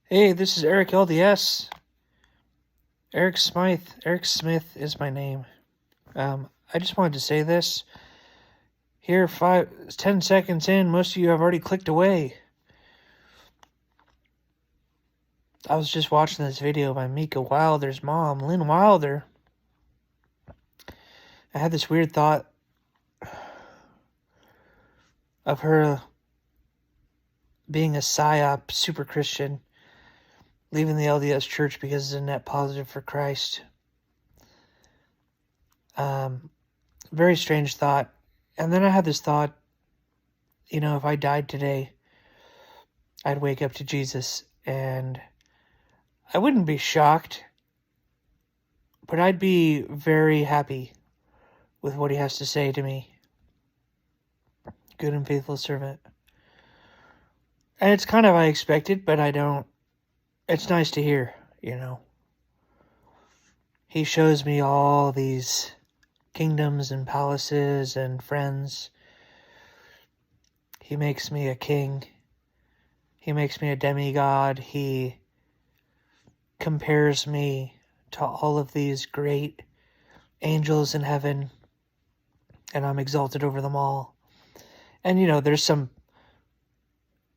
Hey, this is Eric LDS. Eric Smythe. Eric Smith is my name. I just wanted to say this. Here, 10 seconds in, most of you have already clicked away. I was just watching this video by Mika Wilder's mom, Lynn Wilder. I had this weird thought of her being a psyop super Christian, leaving the LDS church because it's a net positive for Christ. Very strange thought. And then I had this thought, if I died today, I'd wake up to Jesus and I wouldn't be shocked, but I'd be very happy with what he has to say to me. Good and faithful servant. And it's kind of I expected, but I don't. It's nice to hear, He shows me all these kingdoms and palaces and friends. He makes me a king. He makes me a demigod. He compares me to all of these great angels in heaven, and I'm exalted over them all. And, there's some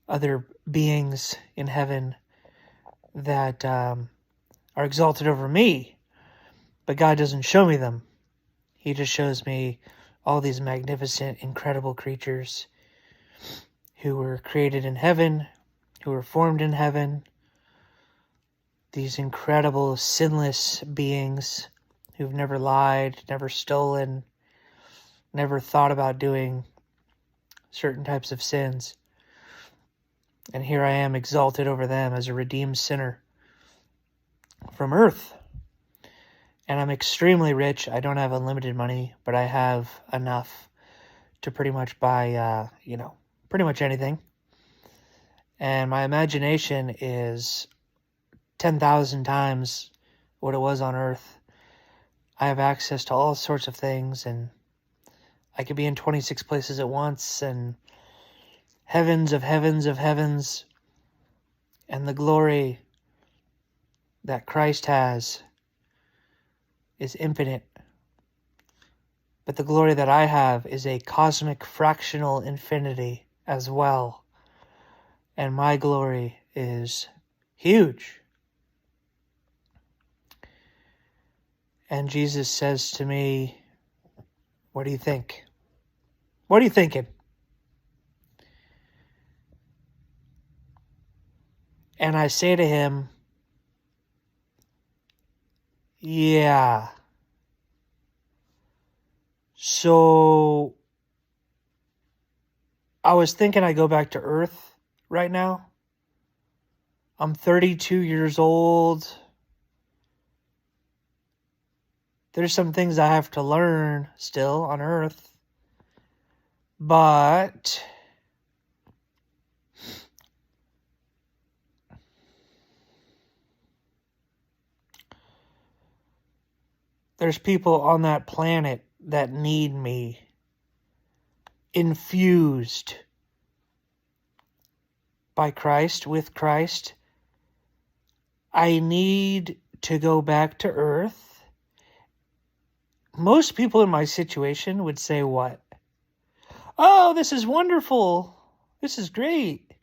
other beings in heaven that are exalted over me, but God doesn't show me them. He just shows me all these magnificent, incredible creatures who were created in heaven, who were formed in heaven, these incredible, sinless beings who've never lied, never stolen, never thought about doing certain types of sins. And here I am exalted over them as a redeemed sinner from earth. And I'm extremely rich. I don't have unlimited money, but I have enough to pretty much buy, pretty much anything. And my imagination is 10,000 times what it was on earth. I have access to all sorts of things, and I could be in 26 places at once, and heavens of heavens of heavens, and the glory that Christ has is infinite. But the glory that I have is a cosmic fractional infinity as well. And my glory is huge. And Jesus says to me, what do you think? What are you thinking? And I say to him, yeah. So I was thinking I go back to Earth right now. I'm 32 years old. There's some things I have to learn still on Earth. But there's people on that planet that need me infused by Christ, with Christ. I need to go back to Earth. Most people in my situation would say what? Oh, this is wonderful. This is great.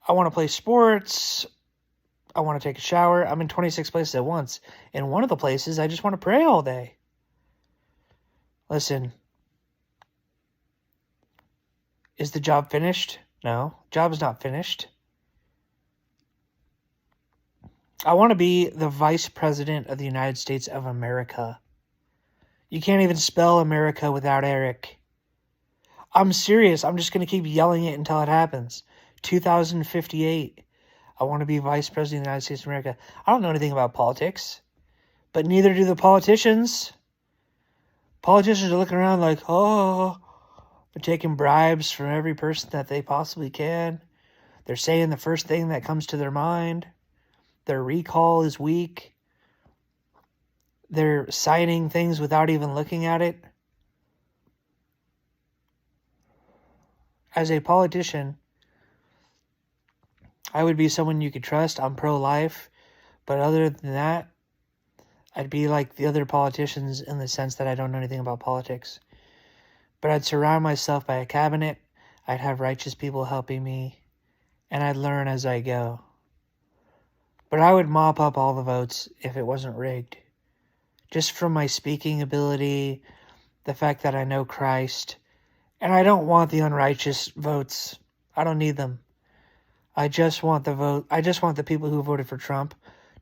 I want to play sports. I want to take a shower. I'm in 26 places at once. In one of the places, I just want to pray all day. Listen, is the job finished? No, job is not finished. I want to be the Vice President of the United States of America. You can't even spell America without Eric. I'm serious. I'm just going to keep yelling it until it happens. 2058. I want to be Vice President of the United States of America. I don't know anything about politics, but neither do the politicians. Politicians are looking around like, oh, they're taking bribes from every person that they possibly can. They're saying the first thing that comes to their mind. Their recall is weak. They're signing things without even looking at it. As a politician, I would be someone you could trust. I'm pro-life. But other than that, I'd be like the other politicians in the sense that I don't know anything about politics. But I'd surround myself by a cabinet. I'd have righteous people helping me. And I'd learn as I go. But I would mop up all the votes if it wasn't rigged. Just from my speaking ability, the fact that I know Christ. And I don't want the unrighteous votes. I don't need them. I just want the people who voted for Trump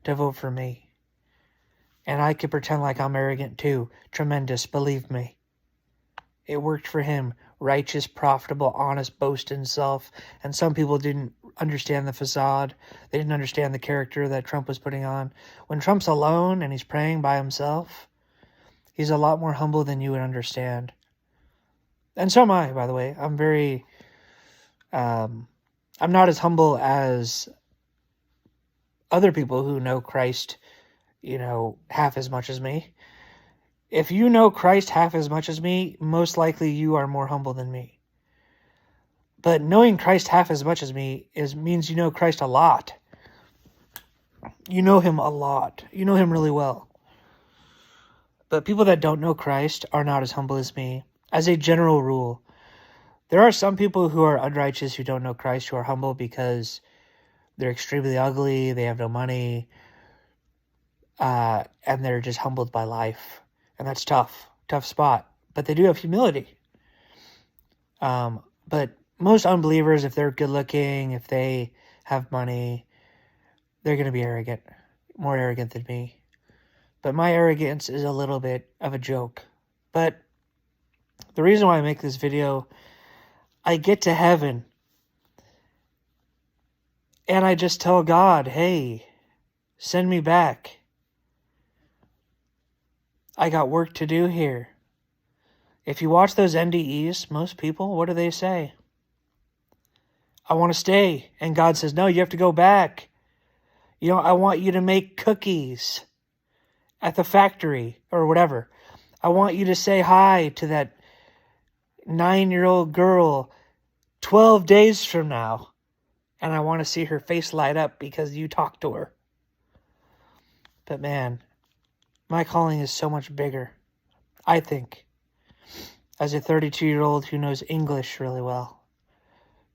to vote for me. And I could pretend like I'm arrogant too. Tremendous, believe me. It worked for him. Righteous, profitable, honest, boast in self. And some people didn't understand the facade. They didn't understand the character that Trump was putting on. When Trump's alone and he's praying by himself, he's a lot more humble than you would understand. And so am I, by the way. I'm not as humble as other people who know Christ, half as much as me. If you know Christ half as much as me, most likely you are more humble than me. But knowing Christ half as much as me means you know Christ a lot. You know him a lot. You know him really well. But people that don't know Christ are not as humble as me, as a general rule. There are some people who are unrighteous who don't know Christ who are humble because they're extremely ugly, they have no money, and they're just humbled by life. And that's tough spot. But they do have humility. But most unbelievers, if they're good looking, if they have money, they're going to be arrogant, more arrogant than me. But my arrogance is a little bit of a joke. But the reason why I make this video, I get to heaven and I just tell God, hey, send me back. I got work to do here. If you watch those NDEs, most people, what do they say? I want to stay. And God says, no, you have to go back. I want you to make cookies at the factory or whatever. I want you to say hi to that 9-year-old girl 12 days from now. And I want to see her face light up because you talked to her. But man, my calling is so much bigger, I think, as a 32-year-old who knows English really well,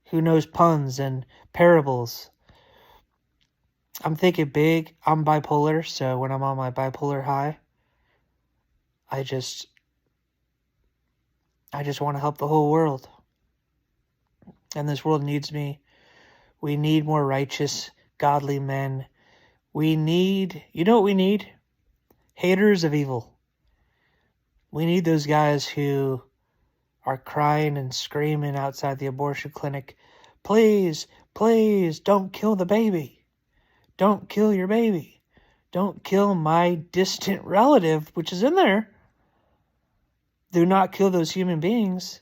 who knows puns and parables. I'm thinking big. I'm bipolar, so when I'm on my bipolar high, I just want to help the whole world. And this world needs me. We need more righteous, godly men. We need, you know what we need? Haters of evil. We need those guys who are crying and screaming outside the abortion clinic, please, please, don't kill the baby. Don't kill your baby. Don't kill my distant relative, which is in there. Do not kill those human beings.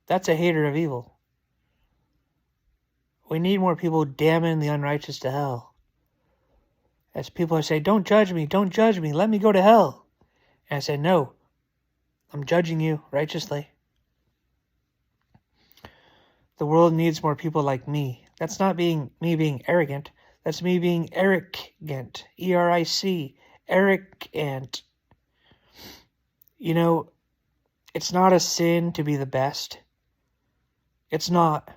That's a hater of evil. We need more people damning the unrighteous to hell. As people say, don't judge me, let me go to hell. And I say, no, I'm judging you righteously. The world needs more people like me. That's not me being arrogant. That's me being Eric-gant. E-R-I-C. Eric-ant. It's not a sin to be the best. It's not.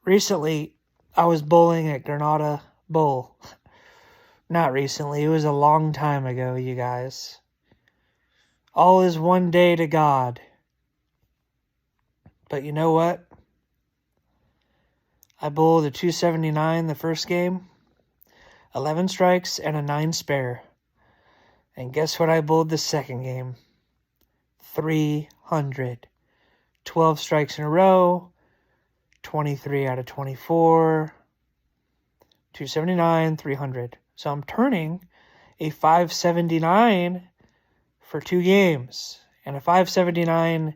Recently, I was bowling at Granada Bowl. Not recently. It was a long time ago, you guys. All is one day to God. But you know what? I bowled a 279 the first game, 11 strikes, and a 9 spare. And guess what I bowled the second game? 300. 12 strikes in a row, 23 out of 24, 279, 300. So I'm turning a 579 for 2 games. And a 579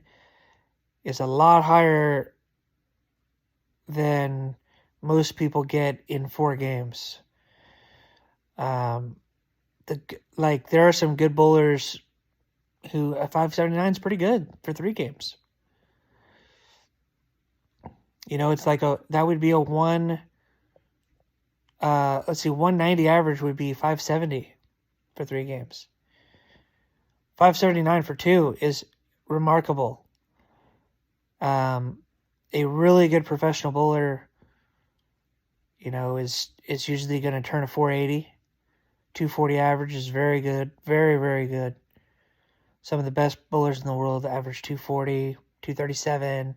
is a lot higher than most people get in 4 games. There are some good bowlers who a 579 is pretty good for 3 games. It's like that would be a 190 average would be 570 for 3 games. 579 for 2 is remarkable. A really good professional bowler, is usually going to turn a 480. 240 average is very good. Very, very good. Some of the best bowlers in the world average 240, 237,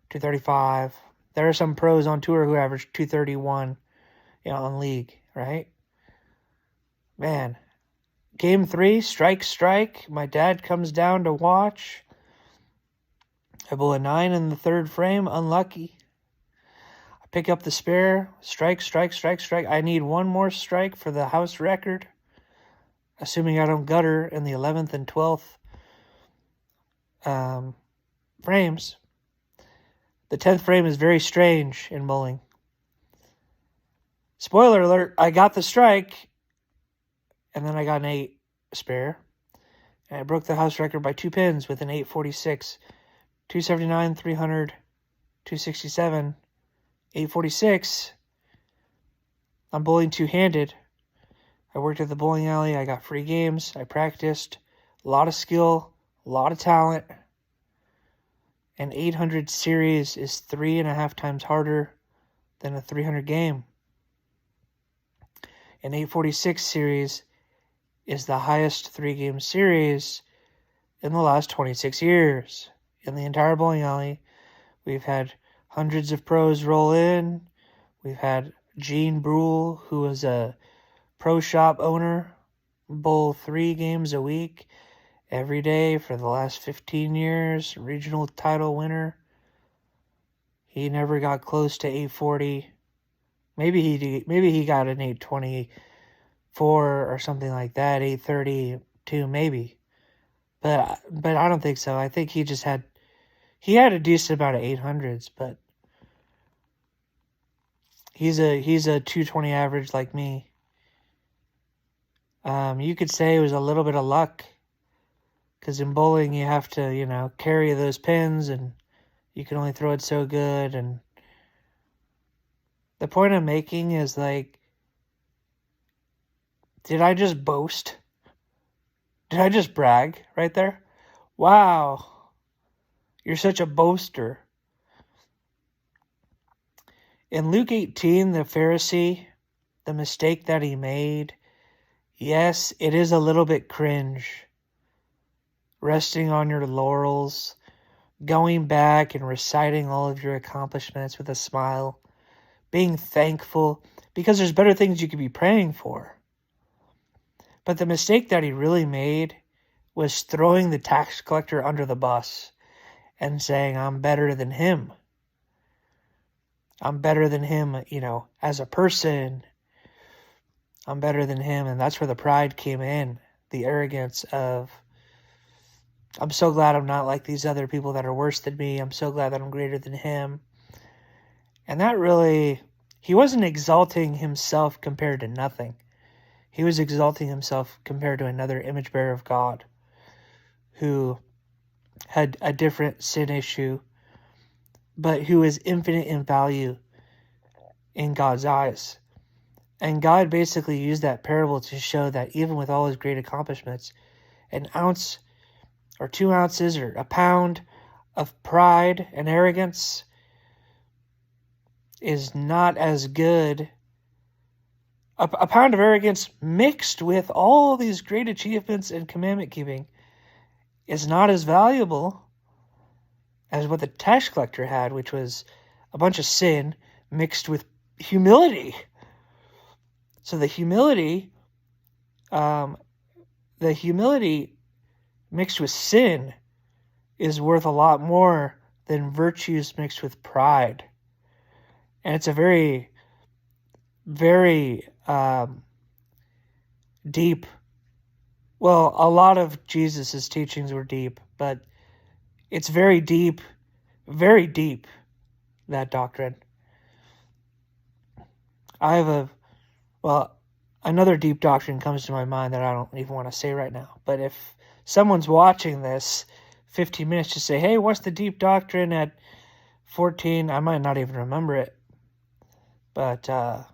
235. There are some pros on tour who average 231, on league, right? Man. Game 3, strike. My dad comes down to watch. I bowl a 9 in the 3rd frame, unlucky. I pick up the spare, strike. I need one more strike for the house record, assuming I don't gutter in the 11th and 12th frames. The 10th frame is very strange in bowling. Spoiler alert, I got the strike, and then I got an 8 spare. And I broke the house record by 2 pins with an 846. 279, 300, 267, 846. I'm bowling two-handed. I worked at the bowling alley. I got free games. I practiced. A lot of skill, a lot of talent. An 800 series is 3.5 times harder than a 300 game. An 846 series is the highest 3-game series in the last 26 years. In the entire bowling alley, we've had hundreds of pros roll in. We've had Gene Brule, who was a pro shop owner, bowl 3 games a week every day for the last 15 years, regional title winner. He never got close to 840. Maybe he got an 824 or something like that, 832 maybe. But I don't think so. I think he had a decent amount of 800s, but he's a 220 average like me. You could say it was a little bit of luck, because in bowling you have to, carry those pins, and you can only throw it so good. And the point I'm making is, like, did I just boast? Did I just brag right there? Wow, you're such a boaster. In Luke 18, the Pharisee, the mistake that he made, yes, it is a little bit cringe. Resting on your laurels, going back and reciting all of your accomplishments with a smile, being thankful, because there's better things you could be praying for. But the mistake that he really made was throwing the tax collector under the bus and saying, I'm better than him. I'm better than him, as a person. I'm better than him. And that's where the pride came in. The arrogance of, I'm so glad I'm not like these other people that are worse than me. I'm so glad that I'm greater than him. And that really, he wasn't exalting himself compared to nothing. He was exalting himself compared to another image bearer of God who had a different sin issue, but who is infinite in value in God's eyes. And God basically used that parable to show that even with all his great accomplishments, an ounce or 2 ounces or a pound of pride and arrogance is not as good. A pound of arrogance mixed with all these great achievements and commandment keeping is not as valuable as what the tax collector had, which was a bunch of sin mixed with humility. So the humility mixed with sin is worth a lot more than virtues mixed with pride. And it's a very, very deep. Well, a lot of Jesus's teachings were deep, but it's very deep, that doctrine. Another deep doctrine comes to my mind that I don't even want to say right now. But if someone's watching this 15 minutes to say, hey, what's the deep doctrine at 14, I might not even remember it. But I'll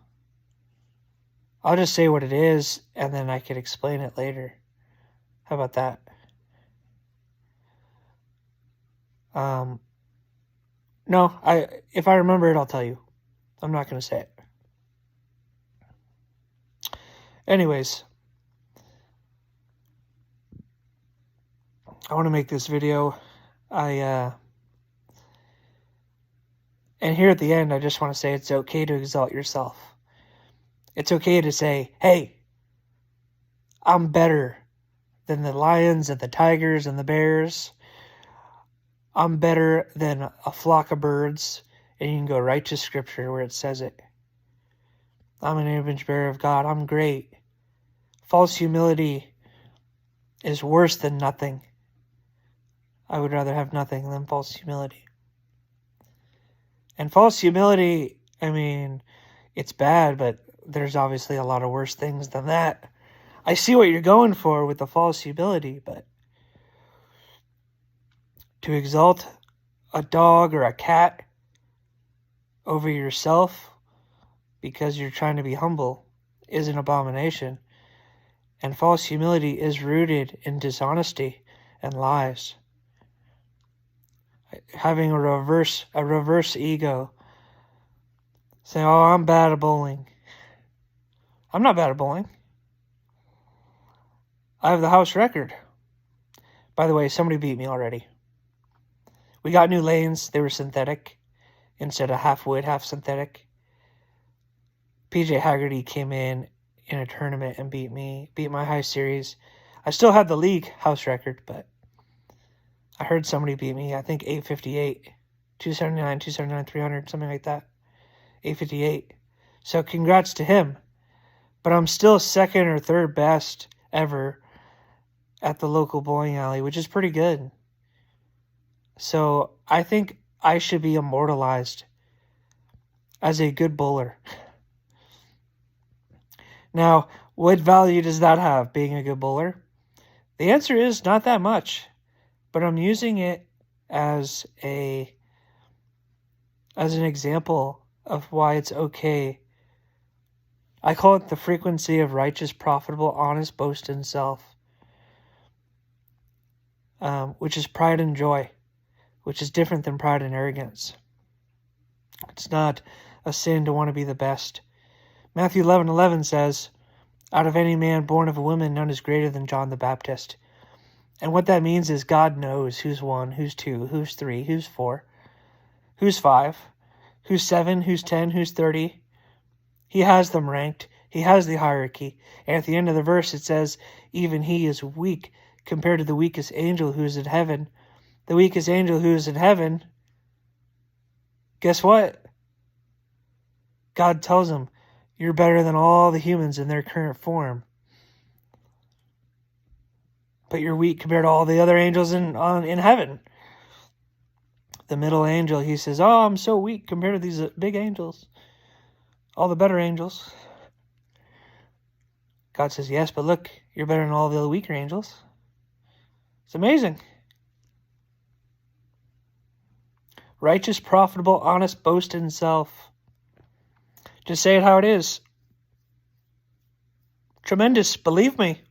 just say what it is, and then I can explain it later. How about that? No, if I remember it, I'll tell you. I'm not going to say it. Anyways, I want to make this video. And here at the end, I just want to say it's okay to exalt yourself. It's okay to say, hey, I'm better than the lions and the tigers and the bears. I'm better than a flock of birds. And you can go right to scripture where it says it. I'm an image bearer of God. I'm great. False humility is worse than nothing. I would rather have nothing than false humility. And false humility, I mean, it's bad, but there's obviously a lot of worse things than that. I see what you're going for with the false humility, but to exalt a dog or a cat over yourself because you're trying to be humble is an abomination. And false humility is rooted in dishonesty and lies. Having a reverse ego. Saying, oh, I'm bad at bowling. I'm not bad at bowling. I have the house record. By the way, somebody beat me already. We got new lanes. They were synthetic instead of half wood, half synthetic. PJ Haggerty came in a tournament and beat my high series. I still had the league house record, but I heard somebody beat me. I think 858, 279, 279, 300, something like that. 858. So congrats to him. But I'm still second or third best ever at the local bowling alley, which is pretty good. So I think I should be immortalized as a good bowler. Now, what value does that have, being a good bowler? The answer is not that much, but I'm using it as an example of why it's okay. I call it the frequency of righteous, profitable, honest boast in self, which is pride and joy, which is different than pride and arrogance. It's not a sin to want to be the best. Matthew 11:11 says, out of any man born of a woman, none is greater than John the Baptist. And what that means is God knows who's 1, who's 2, who's 3, who's 4, who's 5, who's 7, who's 10, who's 30. He has them ranked. He has the hierarchy. And at the end of the verse, it says, even he is weak compared to the weakest angel who is in heaven. The weakest angel who is in heaven, guess what? God tells him, you're better than all the humans in their current form. But you're weak compared to all the other angels in heaven. The middle angel, he says, oh, I'm so weak compared to these big angels. All the better angels. God says, yes, but look, you're better than all the other weaker angels. It's amazing. Righteous, profitable, honest, boast in self. Just say it how it is. Tremendous, believe me.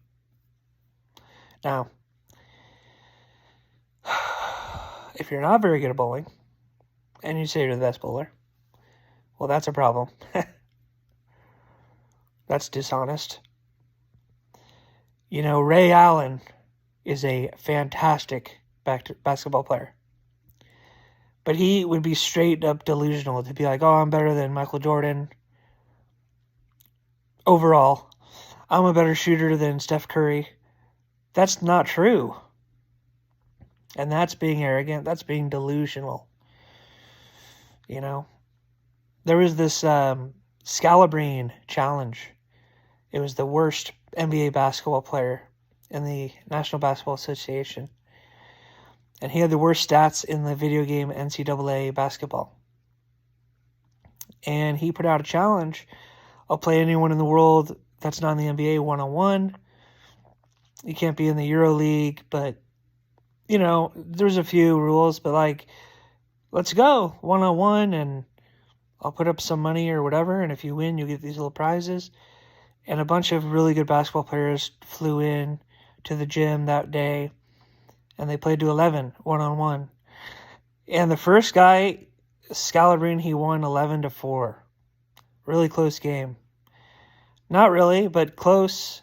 Now, if you're not very good at bowling, and you say you're the best bowler, well, that's a problem. That's dishonest. You know, Ray Allen is a fantastic basketball player. But he would be straight up delusional to be like, oh, I'm better than Michael Jordan. Overall, I'm a better shooter than Steph Curry. That's not true. And that's being arrogant. That's being delusional. You know, there was this Scalabrine challenge. It was the worst NBA basketball player in the National Basketball Association. And he had the worst stats in the video game NCAA basketball. And he put out a challenge. I'll play anyone in the world that's not in the NBA one-on-one. You can't be in the Euro League, but, you know, there's a few rules. But, like let's go 1-on-1, and I'll put up some money or whatever, and if you win, you'll get these little prizes. And a bunch of really good basketball players flew in to the gym that day, and they played to 11 1-on-1. And the first guy, Scalabrine, he won 11-4. Really close game. Not really, but close.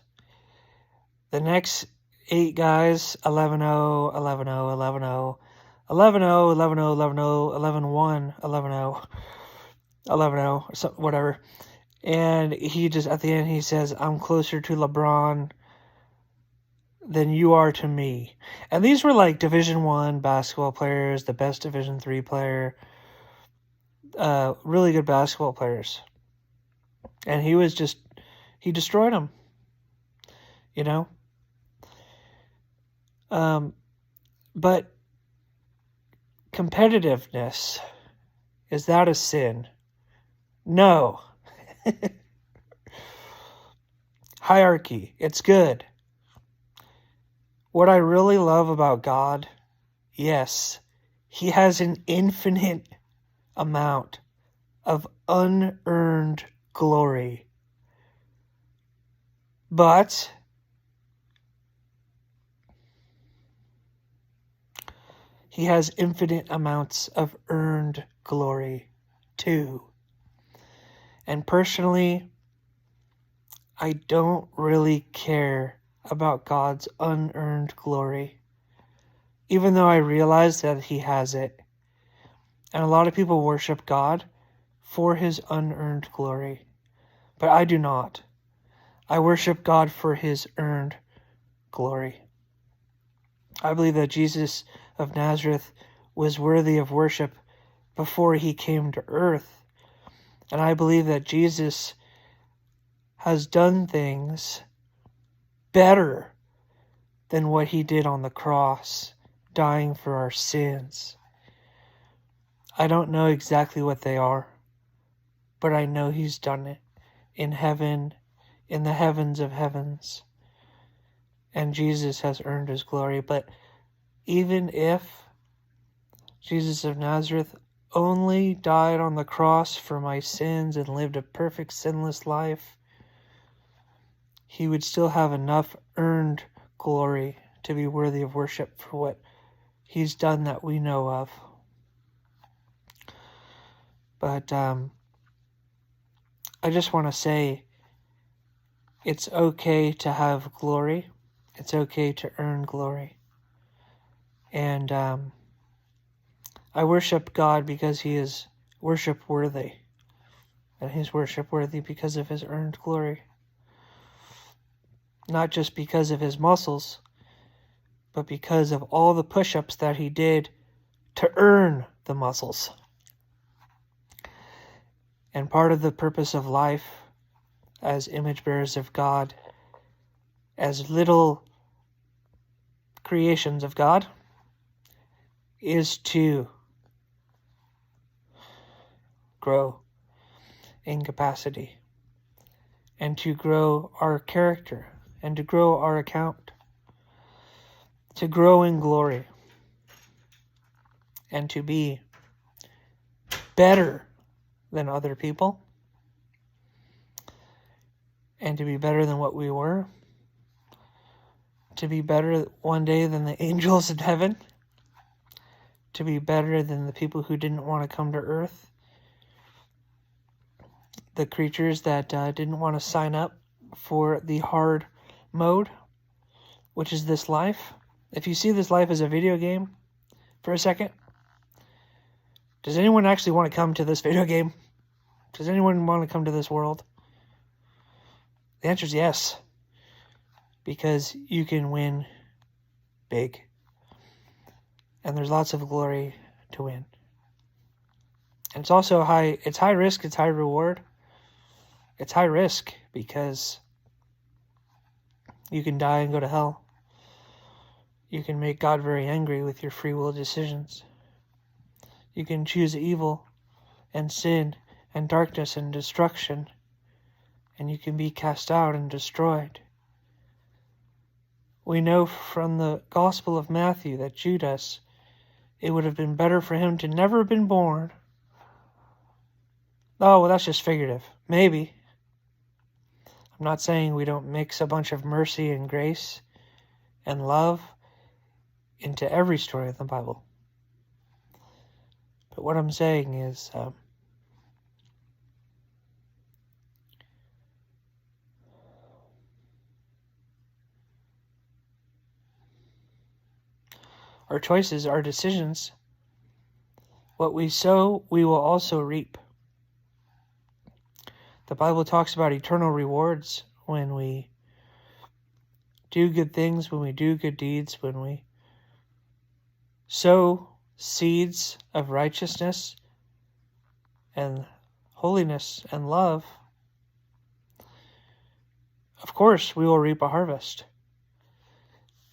The next 8 guys, 11-0, 11-0, 11-0, 11-0, 11-0, 11-0, 11-1, 11-0, 11-0, so whatever. And he just, at the end, he says, I'm closer to LeBron than you are to me. And these were like Division I basketball players, the best Division III player, really good basketball players. And he destroyed them, you know? But competitiveness, is that a sin? No. Hierarchy, it's good. What I really love about God, yes, he has an infinite amount of unearned glory. But he has infinite amounts of earned glory too. And personally, I don't really care about God's unearned glory, even though I realize that he has it. And a lot of people worship God for his unearned glory, but I do not. I worship God for his earned glory. I believe that Jesus of Nazareth was worthy of worship before he came to earth. And I believe that Jesus has done things better than what he did on the cross, dying for our sins. I don't know exactly what they are, but I know he's done it in heaven, in the heavens of heavens. And Jesus has earned his glory. But even if Jesus of Nazareth only died on the cross for my sins and lived a perfect sinless life, he would still have enough earned glory to be worthy of worship for what he's done that we know of. But I just want to say, it's okay to have glory. It's okay to earn glory. And I worship God because he is worship worthy. And he's worship worthy because of his earned glory. Not just because of his muscles, but because of all the push-ups that he did to earn the muscles. And part of the purpose of life as image bearers of God, as little creations of God, is to grow in capacity and to grow our character and to grow our account, to grow in glory and to be better than other people and to be better than what we were, to be better one day than the angels in heaven, to be better than the people who didn't want to come to earth, the creatures that didn't want to sign up for the hard mode, which is this life. If you see this life as a video game for a second, does anyone actually want to come to this video game? Does anyone want to come to this world? The answer is yes, because you can win big. And there's lots of glory to win. And it's also high risk, it's high reward. It's high risk because you can die and go to hell. You can make God very angry with your free will decisions. You can choose evil and sin and darkness and destruction, and you can be cast out and destroyed. We know from the Gospel of Matthew that Judas it would have been better for him to never have been born. Oh, well, that's just figurative. Maybe. I'm not saying we don't mix a bunch of mercy and grace and love into every story of the Bible. But what I'm saying is, our choices, our decisions, what we sow, we will also reap. The Bible talks about eternal rewards when we do good things, when we do good deeds, when we sow seeds of righteousness and holiness and love. Of course, we will reap a harvest.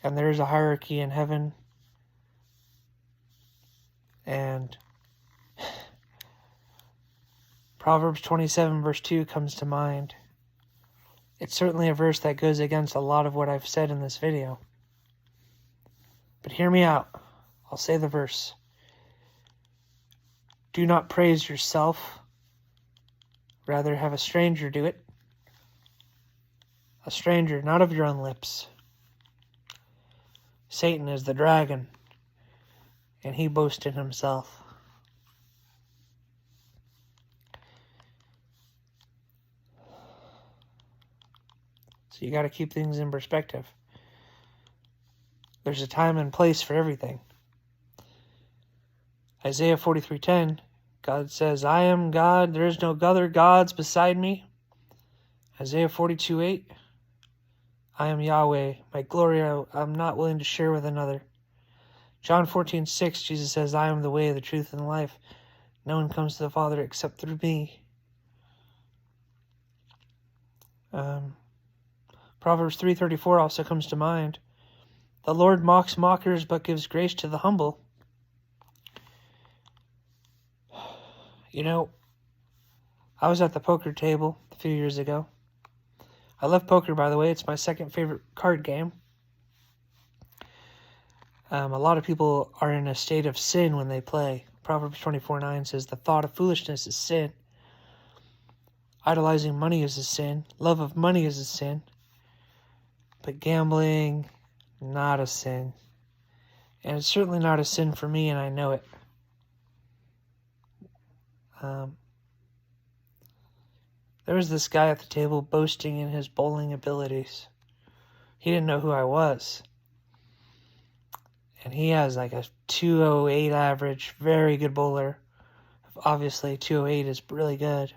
And there is a hierarchy in heaven. And Proverbs 27 verse 2 comes to mind. It's certainly a verse that goes against a lot of what I've said in this video. But hear me out. I'll say the verse. Do not praise yourself. Rather have a stranger do it. A stranger, not of your own lips. Satan is the dragon, and he boasts in himself. So you got to keep things in perspective. There's a time and place for everything. Isaiah 43:10, God says, I am God, there is no other gods beside me. Isaiah 42:8, I am Yahweh, my glory I'm not willing to share with another. John 14:6, Jesus says, I am the way, the truth, and the life. No one comes to the Father except through me. Proverbs 3:34 also comes to mind. The Lord mocks mockers, but gives grace to the humble. You know, I was at the poker table a few years ago. I love poker, by the way. It's my second favorite card game. A lot of people are in a state of sin when they play. Proverbs 24:9 says, the thought of foolishness is sin. Idolizing money is a sin. Love of money is a sin. But gambling, not a sin. And it's certainly not a sin for me, and I know it. There was this guy at the table boasting in his bowling abilities. He didn't know who I was. And he has like a 208 average, very good bowler. Obviously, 208 is really good.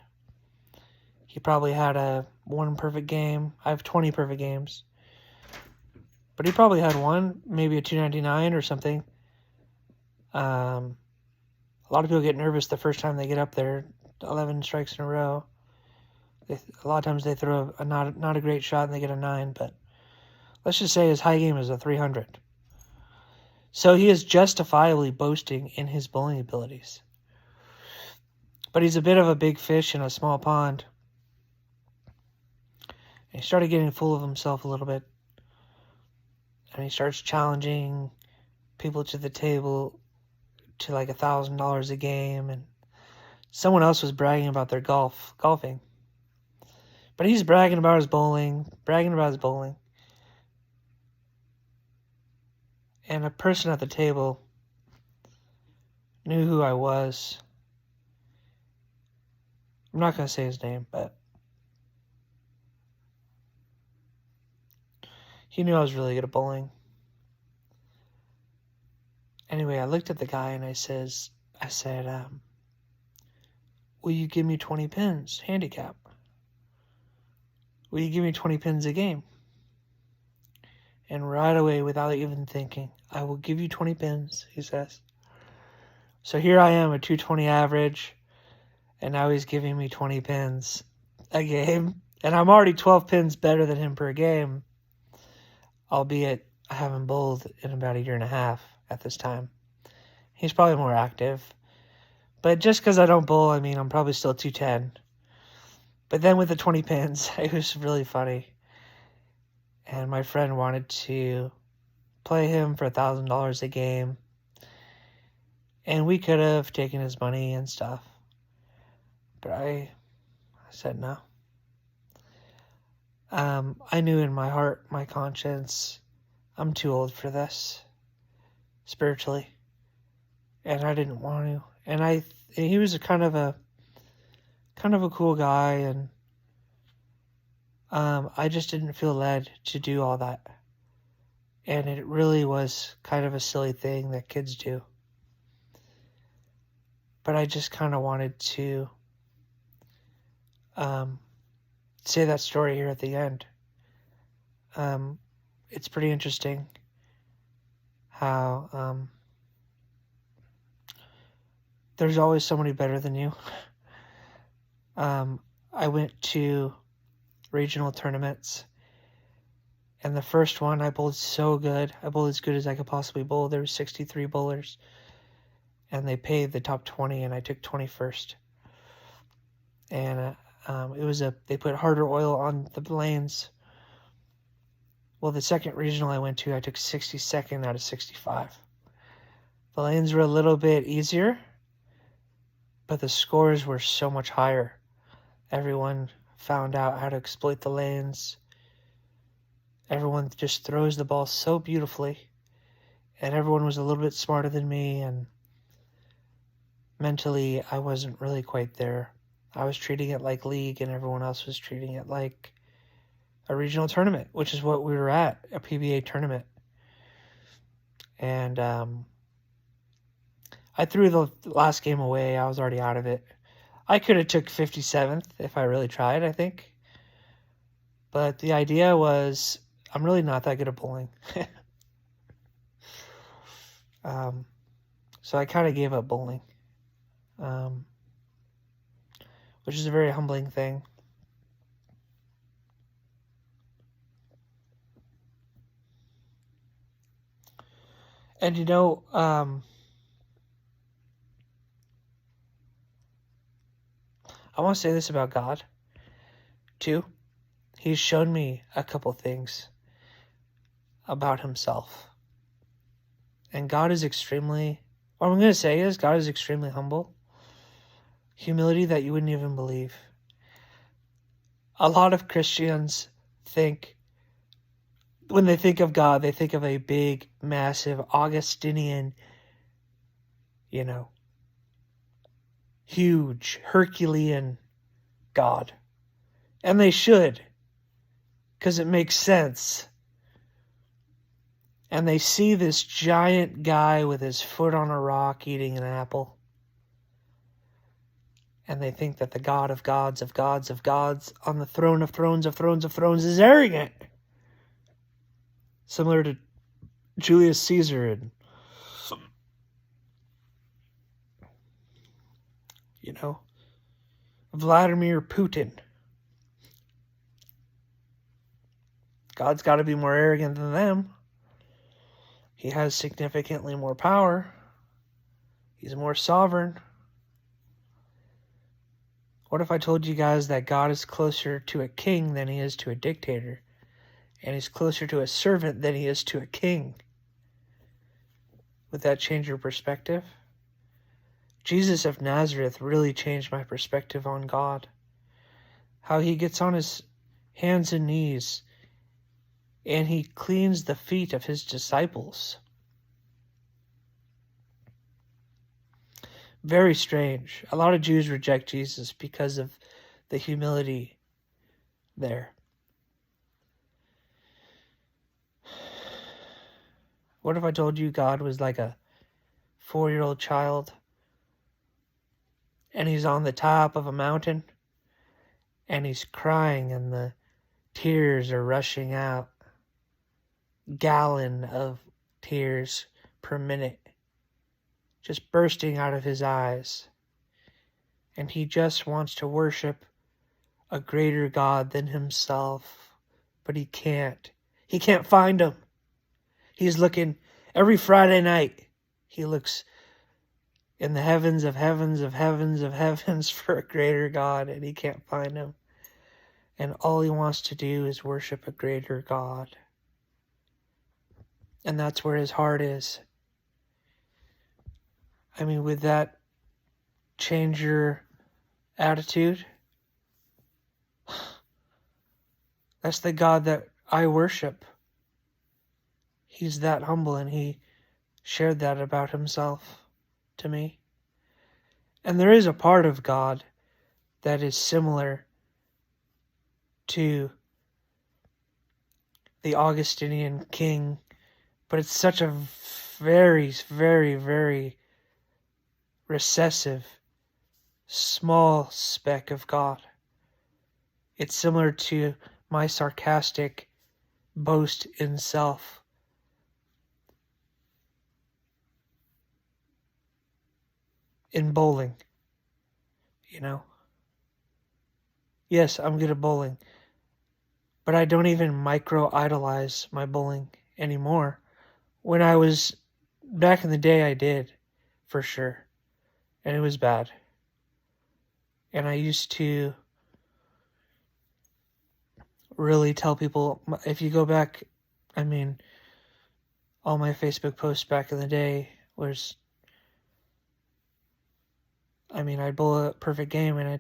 He probably had a 1 perfect game. I have 20 perfect games. But he probably had one, maybe a 299 or something. A lot of people get nervous the first time they get up there, 11 strikes in a row. A lot of times they throw a not a great shot and they get a 9, but let's just say his high game is a 300. So he is justifiably boasting in his bowling abilities. But he's a bit of a big fish in a small pond. And he started getting full of himself a little bit. And he starts challenging people to the table to like $1,000 a game. And someone else was bragging about their golfing. But he's bragging about his bowling. And a person at the table knew who I was. I'm not going to say his name, but he knew I was really good at bowling. Anyway, I looked at the guy and I said, will you give me 20 pins, handicap? Will you give me 20 pins a game? And right away, without even thinking, I will give you 20 pins, he says. So here I am, a 220 average, and now he's giving me 20 pins a game. And I'm already 12 pins better than him per game, albeit I haven't bowled in about 1.5 years at this time. He's probably more active. But just because I don't bowl, I mean, I'm probably still 210. But then with the 20 pins, it was really funny. And my friend wanted to play him for $1,000 a game. And we could have taken his money and stuff. But I said no. I knew in my heart, my conscience, I'm too old for this, spiritually. And I didn't want to. And he was a kind of a cool guy, and I just didn't feel led to do all that. And it really was kind of a silly thing that kids do. But I just kind of wanted to say that story here at the end. It's pretty interesting how there's always somebody better than you. I went to regional tournaments, and the first one I bowled so good. I bowled as good as I could possibly bowl. There were 63 bowlers, and they paid the top 20, and I took 21st. And they put harder oil on the lanes. Well, the second regional I went to, I took 62nd out of 65. The lanes were a little bit easier, but the scores were so much higher. Everyone found out how to exploit the lanes. Everyone just throws the ball so beautifully, and everyone was a little bit smarter than me, and mentally I wasn't really quite there. I was treating it like league, and everyone else was treating it like a regional tournament, which is what we were at, a PBA tournament. And I threw the last game away. I was already out of it. I could have took 57th if I really tried, I think. But the idea was, I'm really not that good at bowling. So I kind of gave up bowling, which is a very humbling thing. And you know, I want to say this about God, too. He's shown me a couple things about himself. And God is extremely, what I'm going to say is, God is extremely humble. Humility that you wouldn't even believe. A lot of Christians think, when they think of God, they think of a big, massive, Augustinian, huge, Herculean God. And they should, because it makes sense. And they see this giant guy with his foot on a rock eating an apple. And they think that the God of gods, of gods, of gods, on the throne of thrones, of thrones, of thrones, is arrogant. Similar to Julius Caesar and, Vladimir Putin. God's got to be more arrogant than them. He has significantly more power. He's more sovereign. What if I told you guys that God is closer to a king than he is to a dictator? And he's closer to a servant than he is to a king? Would that change your perspective? Jesus of Nazareth really changed my perspective on God. How he gets on his hands and knees and he cleans the feet of his disciples. Very strange. A lot of Jews reject Jesus because of the humility there. What if I told you God was like a 4-year-old child and he's on the top of a mountain and he's crying and the tears are rushing out, gallon of tears per minute, just bursting out of his eyes. And he just wants to worship a greater God than himself, but he can't. He can't find him. He's looking every Friday night. He looks in the heavens of heavens of heavens of heavens for a greater God, and he can't find him. And all he wants to do is worship a greater God. And that's where his heart is. I mean, would that change your attitude? That's the God that I worship. He's that humble, and he shared that about himself to me. And there is a part of God that is similar to the Augustinian king, but it's such a very, very, very recessive, small speck of God. It's similar to my sarcastic boast in self. In bowling, you know? Yes, I'm good at bowling, but I don't even micro-idolize my bowling anymore. When I was back in the day, I did, for sure, and it was bad. And I used to really tell people, if you go back, I mean, all my Facebook posts back in the day was, I mean, I'd bowl a perfect game and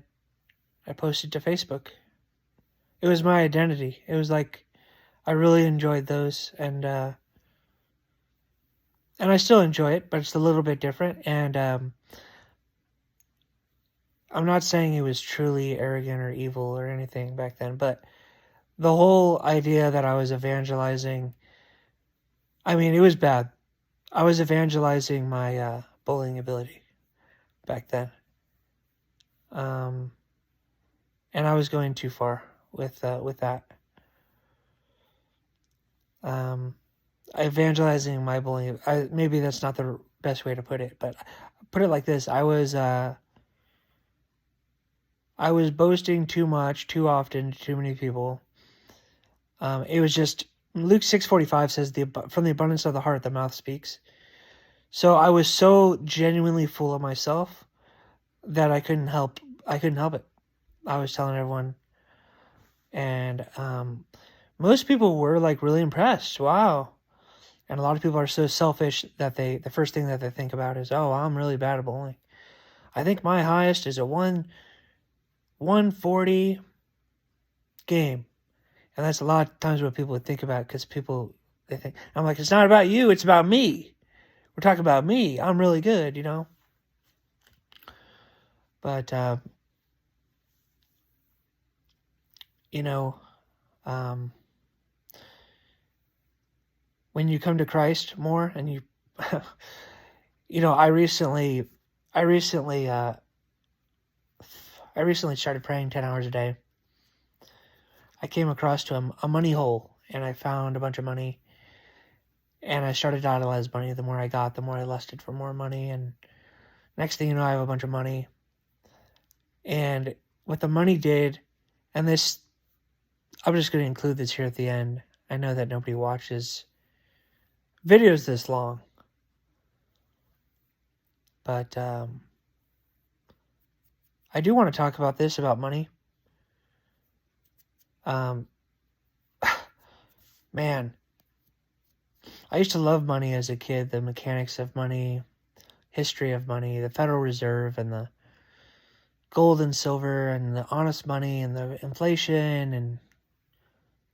I posted to Facebook. It was my identity. It was like, I really enjoyed those, and I still enjoy it, but it's a little bit different. And I'm not saying it was truly arrogant or evil or anything back then, but the whole idea that I was evangelizing, I mean, it was bad. I was evangelizing my bowling ability back then. And I was going too far with that. Evangelizing my bowling, maybe that's not the best way to put it, but put it like this: I was boasting too much, too often, to too many people. It was just Luke 6:45 says, "From the abundance of the heart, the mouth speaks." So I was so genuinely full of myself that I couldn't help it. I was telling everyone, and most people were like really impressed. Wow. And a lot of people are so selfish that the first thing that they think about is, oh, I'm really bad at bowling. I think my highest is a 140 game. And that's a lot of times what people would think about, because they think, I'm like, it's not about you, it's about me. We're talking about me. I'm really good, you know? But, you know, when you come to Christ more and you, you know, I recently started praying 10 hours a day. I came across to a money hole, and I found a bunch of money, and I started to idolize money. The more I got, the more I lusted for more money, and next thing you know, I have a bunch of money. And what the money did, and this, I'm just going to include this here at the end. I know that nobody watches videos this long, but I do want to talk about this, about money. Man, I used to love money as a kid, the mechanics of money, history of money, the Federal Reserve, and the gold and silver, and the honest money, and the inflation, and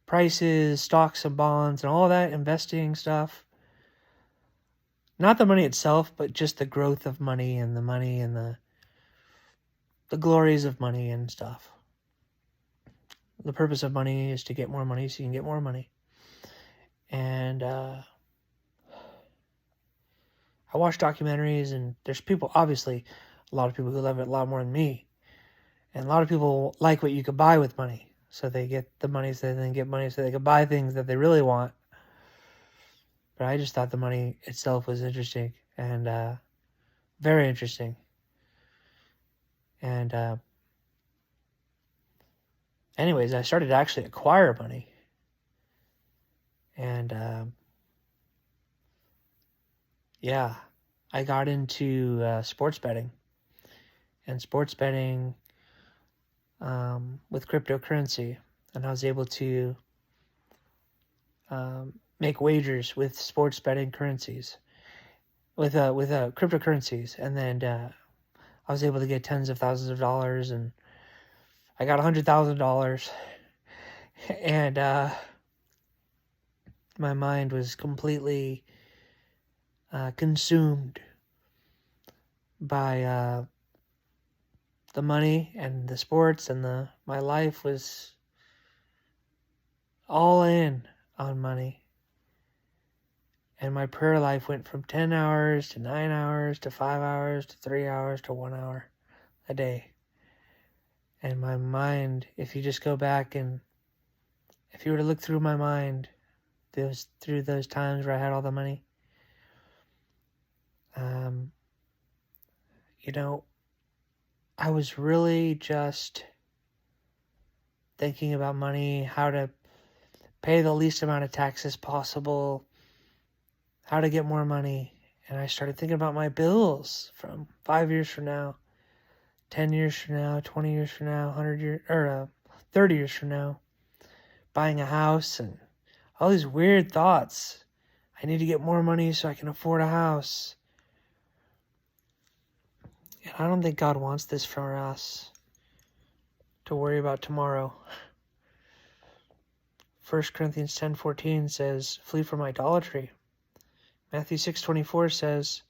prices, stocks and bonds, and all that investing stuff. Not the money itself, but just the growth of money, and the glories of money and stuff. The purpose of money is to get more money so you can get more money. And I watch documentaries, and there's people, obviously, a lot of people who love it a lot more than me. And a lot of people like what you could buy with money. So they get the money so they can get money so they can buy things that they really want. But I just thought the money itself was interesting, and very interesting. And anyways, I started to actually acquire money. And yeah, I got into sports betting. And sports betting with cryptocurrency. And I was able to make wagers with sports betting currencies. with cryptocurrencies, and then I was able to get tens of thousands of dollars, and I got $100,000, and my mind was completely consumed by the money and the sports, and my life was all in on money. And my prayer life went from 10 hours to 9 hours to 5 hours to 3 hours to 1 hour a day. And my mind, if you just go back and if you were to look through my mind, through those times where I had all the money, I was really just thinking about money, how to pay the least amount of taxes possible, how to get more money. And I started thinking about my bills from 5 years from now, 10 years from now, 20 years from now, 100 years, or 30 years from now, buying a house, and all these weird thoughts. I need to get more money so I can afford a house. And I don't think God wants this for us, to worry about tomorrow. 1 Corinthians 10:14 says, flee from idolatry. Matthew 6:24 says,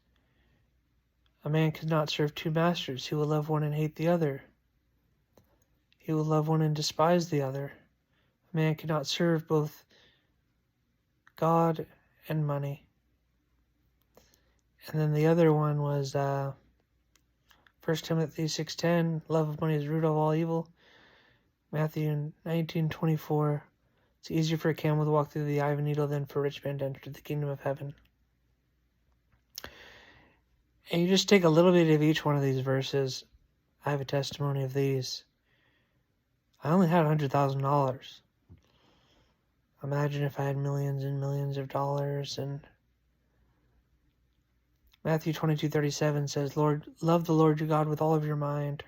a man could not serve two masters. He will love one and hate the other. He will love one and despise the other. A man cannot serve both God and money. And then the other one was 1 Timothy 6:10, love of money is the root of all evil. Matthew 19:24, it's easier for a camel to walk through the eye of a needle than for a rich man to enter the kingdom of heaven. And you just take a little bit of each one of these verses. I have a testimony of these. I only had $100,000. Imagine if I had millions and millions of dollars. And Matthew 22:37 says, Lord, love the Lord your God with all of your mind.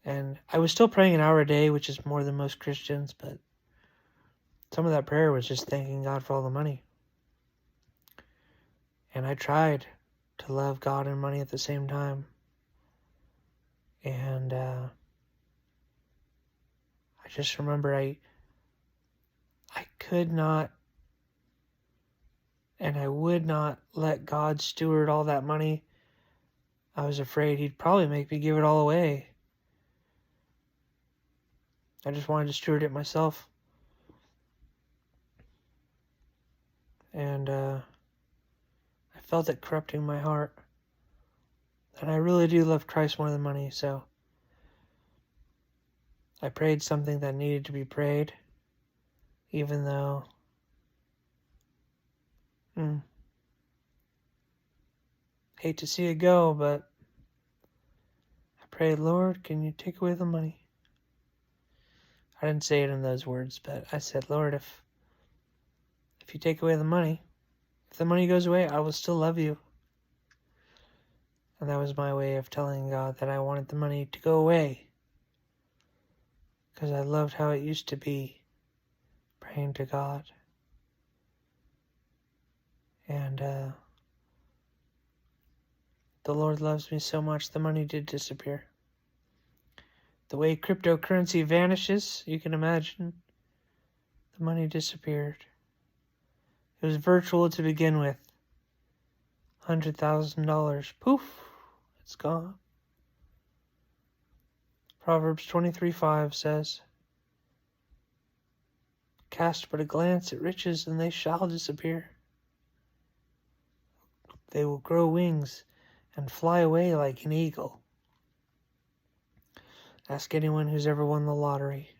And I was still praying an hour a day, which is more than most Christians, but some of that prayer was just thanking God for all the money. And I tried to love God and money at the same time. And I just remember I could not and I would not let God steward all that money. I was afraid he'd probably make me give it all away. I just wanted to steward it myself. And I felt it corrupting my heart. And I really do love Christ more than money, so I prayed something that needed to be prayed, even though hate to see it go, but I prayed, Lord, can you take away the money? I didn't say it in those words, but I said, Lord, if you take away the money, if the money goes away, I will still love you. And that was my way of telling God that I wanted the money to go away, because I loved how it used to be, praying to God. And the Lord loves me so much, the money did disappear. The way cryptocurrency vanishes, you can imagine, the money disappeared. It was virtual to begin with. $100,000. Poof, it's gone. Proverbs 23:5 says, cast but a glance at riches, and they shall disappear. They will grow wings and fly away like an eagle. Ask anyone who's ever won the lottery.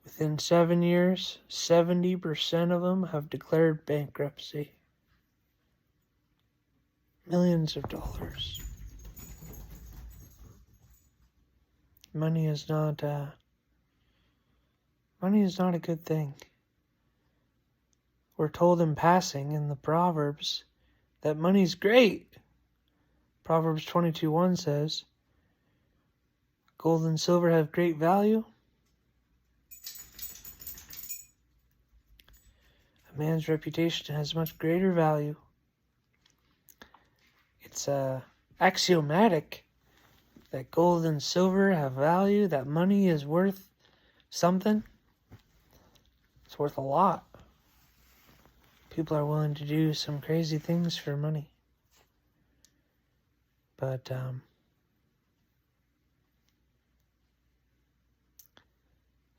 Within 7 years, 70% of them have declared bankruptcy. Millions of dollars. Money is not a good thing. We're told in passing in the Proverbs that money's great. Proverbs 22:1 says, gold and silver have great value. A man's reputation has much greater value. It's axiomatic that gold and silver have value, that money is worth something. It's worth a lot. People are willing to do some crazy things for money. But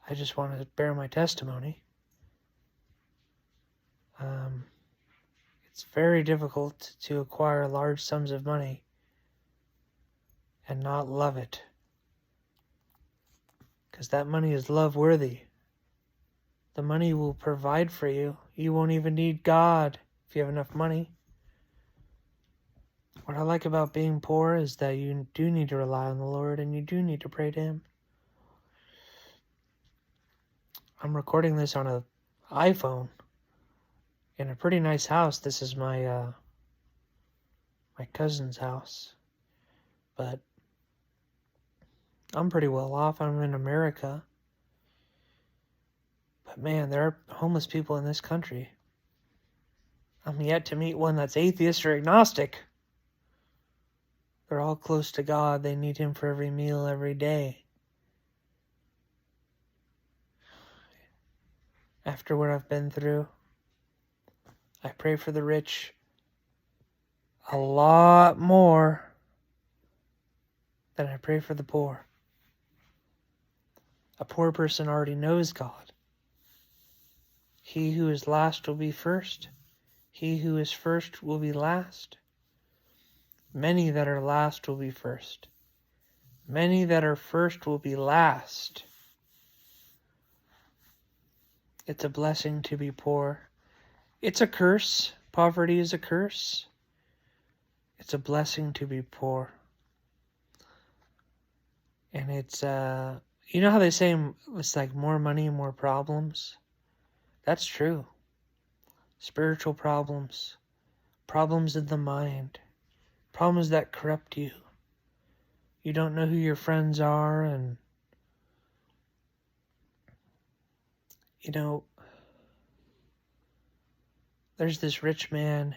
I just want to bear my testimony. It's very difficult to acquire large sums of money and not love it. Because that money is love worthy. The money will provide for you. You won't even need God if you have enough money. What I like about being poor is that you do need to rely on the Lord and you do need to pray to Him. I'm recording this on an iPhone in a pretty nice house. This is my cousin's house. But I'm pretty well off. I'm in America. But man, there are homeless people in this country. I'm yet to meet one that's atheist or agnostic. They're all close to God. They need Him for every meal, every day. After what I've been through, I pray for the rich a lot more than I pray for the poor. A poor person already knows God. He who is last will be first. He who is first will be last. Many that are last will be first. Many that are first will be last. It's a blessing to be poor. It's a curse. Poverty is a curse. It's a blessing to be poor. And it's, you know how they say it's like more money, more problems? That's true. Spiritual problems. Problems in the mind. Problems that corrupt you. You don't know who your friends are, and you know, there's this rich man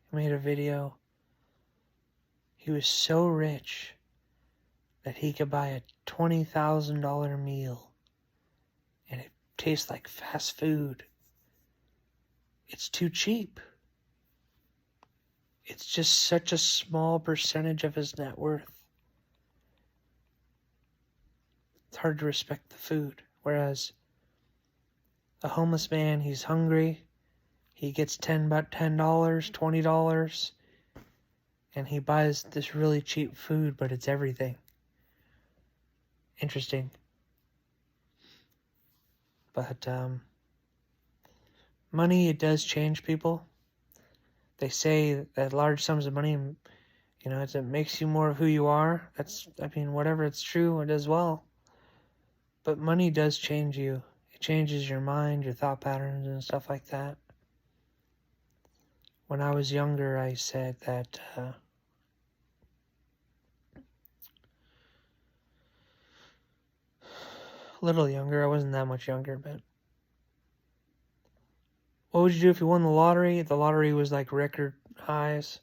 who made a video. He was so rich that he could buy a $20,000 meal and it tastes like fast food. It's too cheap. It's just such a small percentage of his net worth. It's hard to respect the food. Whereas a homeless man, he's hungry. He gets $10, $20, and he buys this really cheap food, but it's everything. Interesting. But money, it does change people. They say that large sums of money, you know, it makes you more of who you are. Whatever, it's true, it as well. But money does change you. It changes your mind, your thought patterns, and stuff like that. When I was younger, I said that a little younger. I wasn't that much younger, but what would you do if you won the lottery? The lottery was like record highs.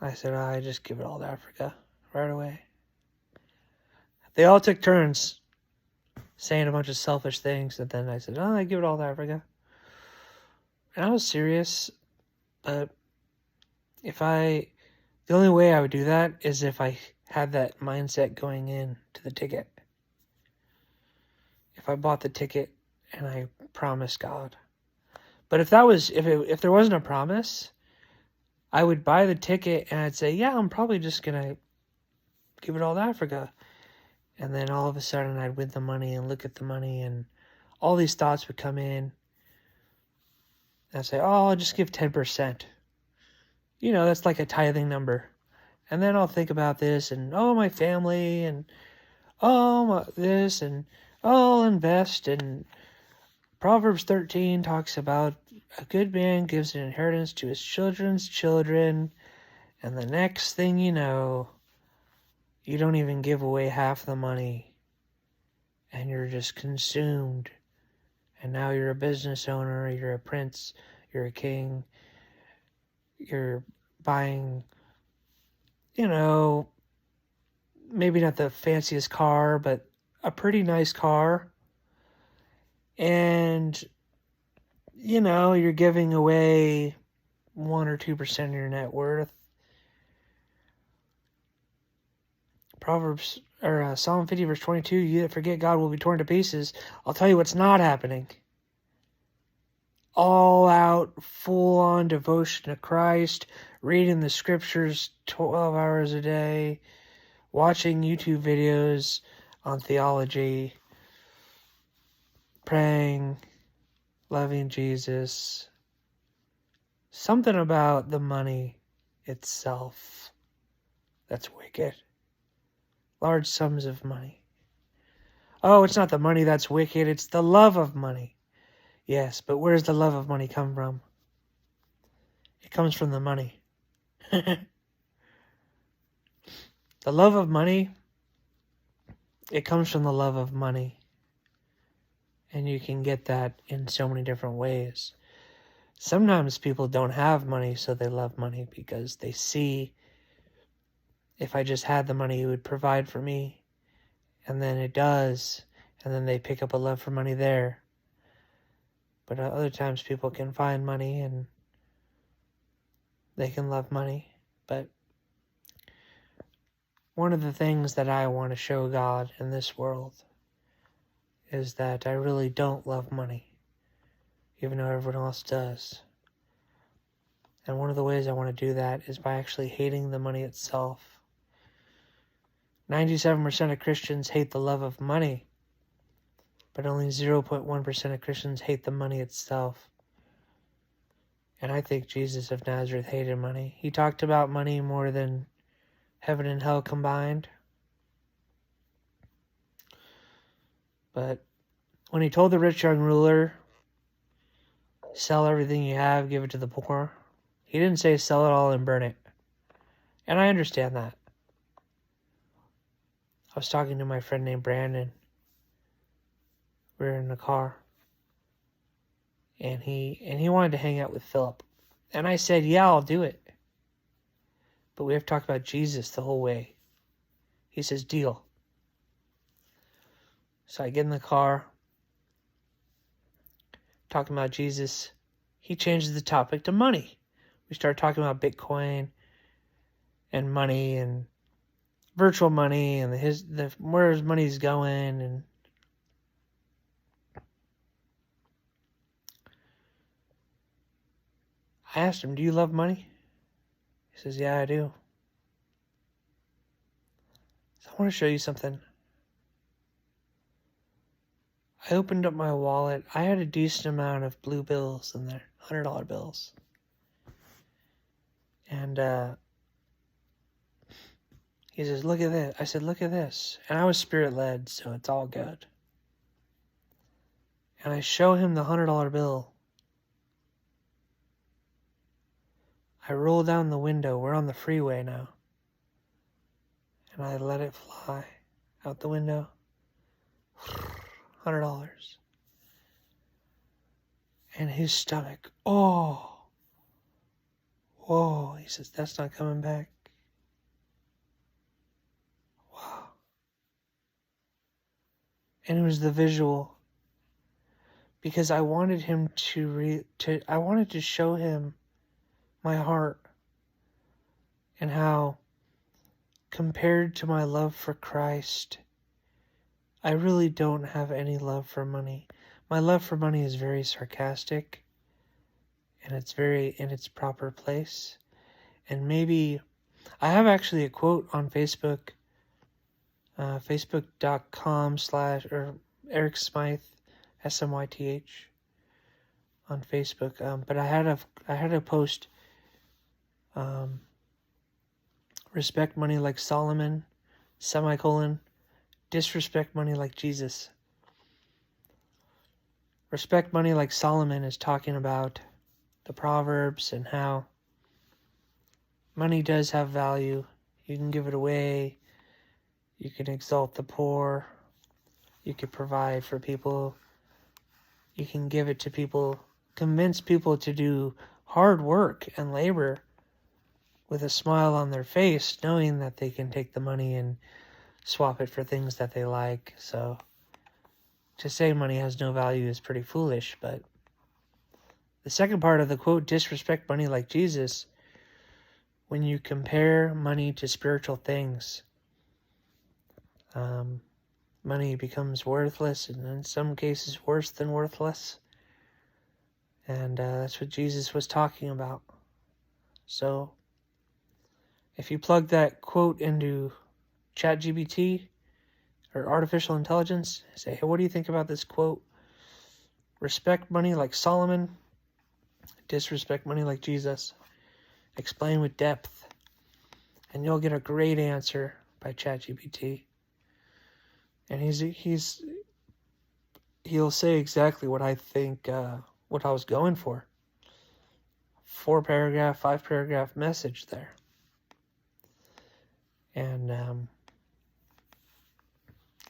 I said, I just give it all to Africa right away. They all took turns saying a bunch of selfish things, and then I said, I give it all to Africa. And I was serious, but the only way I would do that is if I had that mindset going in to the ticket. If I bought the ticket and I promised God. But if there wasn't a promise, I would buy the ticket and I'd say, yeah, I'm probably just going to give it all to Africa. And then all of a sudden I'd win the money and look at the money and all these thoughts would come in. And I'd say, I'll just give 10%. You know, that's like a tithing number. And then I'll think about this and, my family and, this and, I'll invest. And Proverbs 13 talks about a good man gives an inheritance to his children's children. And the next thing you know, you don't even give away half the money. And you're just consumed. And now you're a business owner, you're a prince, you're a king, you're buying, maybe not the fanciest car, but a pretty nice car. And, you're giving away 1 or 2% of your net worth. Psalm 50 verse 22, you that forget God will be torn to pieces. I'll tell you what's not happening. All out, full on devotion to Christ, reading the scriptures 12 hours a day, watching YouTube videos on theology, praying, loving Jesus. Something about the money itself that's wicked. Large sums of money. Oh, it's not the money that's wicked, it's the love of money. Yes, but where does the love of money come from? It comes from the money. The love of money, it comes from the love of money. And you can get that in so many different ways. Sometimes people don't have money, so they love money because they see, if I just had the money, it would provide for me. And then it does. And then they pick up a love for money there. But other times people can find money and they can love money. But one of the things that I want to show God in this world is that I really don't love money, even though everyone else does. And one of the ways I want to do that is by actually hating the money itself. 97% of Christians hate the love of money, but only 0.1% of Christians hate the money itself. And I think Jesus of Nazareth hated money. He talked about money more than heaven and hell combined. But when he told the rich young ruler, sell everything you have, give it to the poor, he didn't say sell it all and burn it. And I understand that. I was talking to my friend named Brandon. We were in the car. And he wanted to hang out with Philip. And I said, yeah, I'll do it. But we have to talk about Jesus the whole way. He says, deal. So I get in the car, talking about Jesus. He changes the topic to money. We start talking about Bitcoin and money and virtual money and where his money's going. And I asked him, do you love money? He says, yeah, I do. So I want to show you something. I opened up my wallet. I had a decent amount of blue bills in there, $100 bills. And he says, look at this. I said, look at this. And I was spirit-led, so it's all good. And I show him the $100 bill. I roll down the window. We're on the freeway now. And I let it fly out the window. $100. And his stomach, oh, whoa. He says, that's not coming back. Wow. And it was the visual. Because I wanted him I wanted to show him my heart and how, compared to my love for Christ, I really don't have any love for money. My love for money is very sarcastic, and it's very in its proper place. And maybe, I have actually a quote on Facebook, facebook.com/ or Eric Smythe, SMYTH, on Facebook. But I had a post, respect money like Solomon, semicolon, disrespect money like Jesus. Respect money like Solomon is talking about the Proverbs and how money does have value. You can give it away. You can exalt the poor. You can provide for people. You can give it to people, convince people to do hard work and labor with a smile on their face, knowing that they can take the money and swap it for things that they like. So to say money has no value is pretty foolish. But the second part of the quote, disrespect money like Jesus, when you compare money to spiritual things, money becomes worthless, and in some cases worse than worthless. And that's what Jesus was talking about. So if you plug that quote into ChatGPT or artificial intelligence, say, hey, what do you think about this quote? Respect money like Solomon, disrespect money like Jesus. Explain with depth, and you'll get a great answer by ChatGPT. And he'll say exactly what I think, what I was going for. 4-paragraph, 5-paragraph message there. And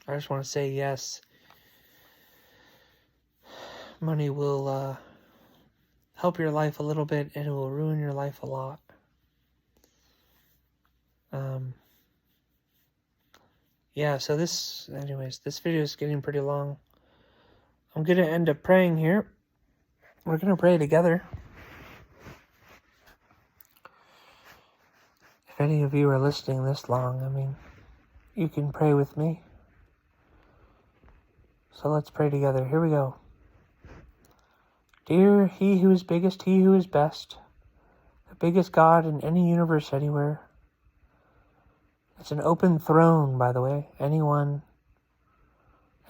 I just want to say, yes, money will help your life a little bit, and it will ruin your life a lot. Yeah, so this video is getting pretty long. I'm going to end up praying here. We're going to pray together. If any of you are listening this long, you can pray with me. So let's pray together. Here we go. Dear He who is biggest, He who is best, the biggest God in any universe anywhere. It's an open throne, by the way. Anyone,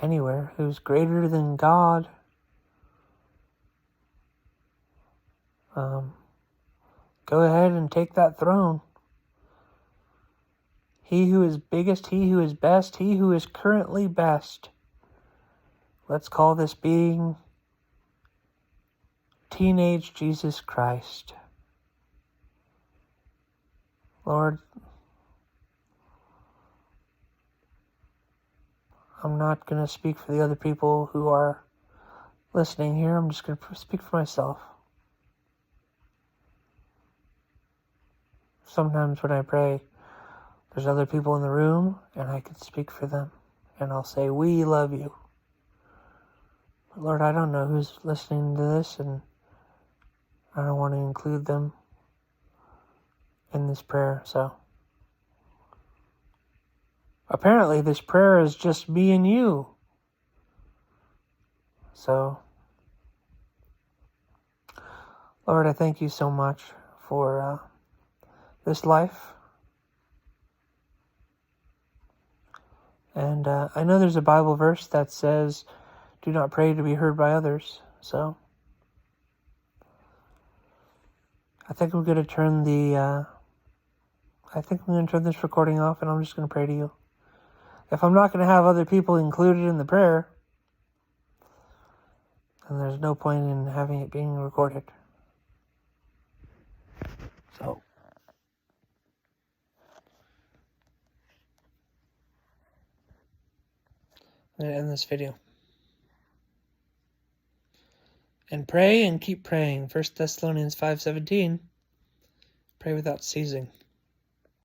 anywhere, who's greater than God, go ahead and take that throne. He who is biggest, He who is best, He who is currently best. Let's call this being Teenage Jesus Christ. Lord, I'm not going to speak for the other people who are listening here. I'm just going to speak for myself. Sometimes when I pray, there's other people in the room, and I can speak for them. And I'll say, we love you. But Lord, I don't know who's listening to this, and I don't want to include them in this prayer. So apparently this prayer is just me and you. So Lord, I thank you so much for this life. And I know there's a Bible verse that says, do not pray to be heard by others. So I think I'm going to turn this recording off, and I'm just going to pray to you. If I'm not going to have other people included in the prayer, then there's no point in having it being recorded. So I'm going to end this video. And pray and keep praying. 1 Thessalonians 5:17. Pray without ceasing.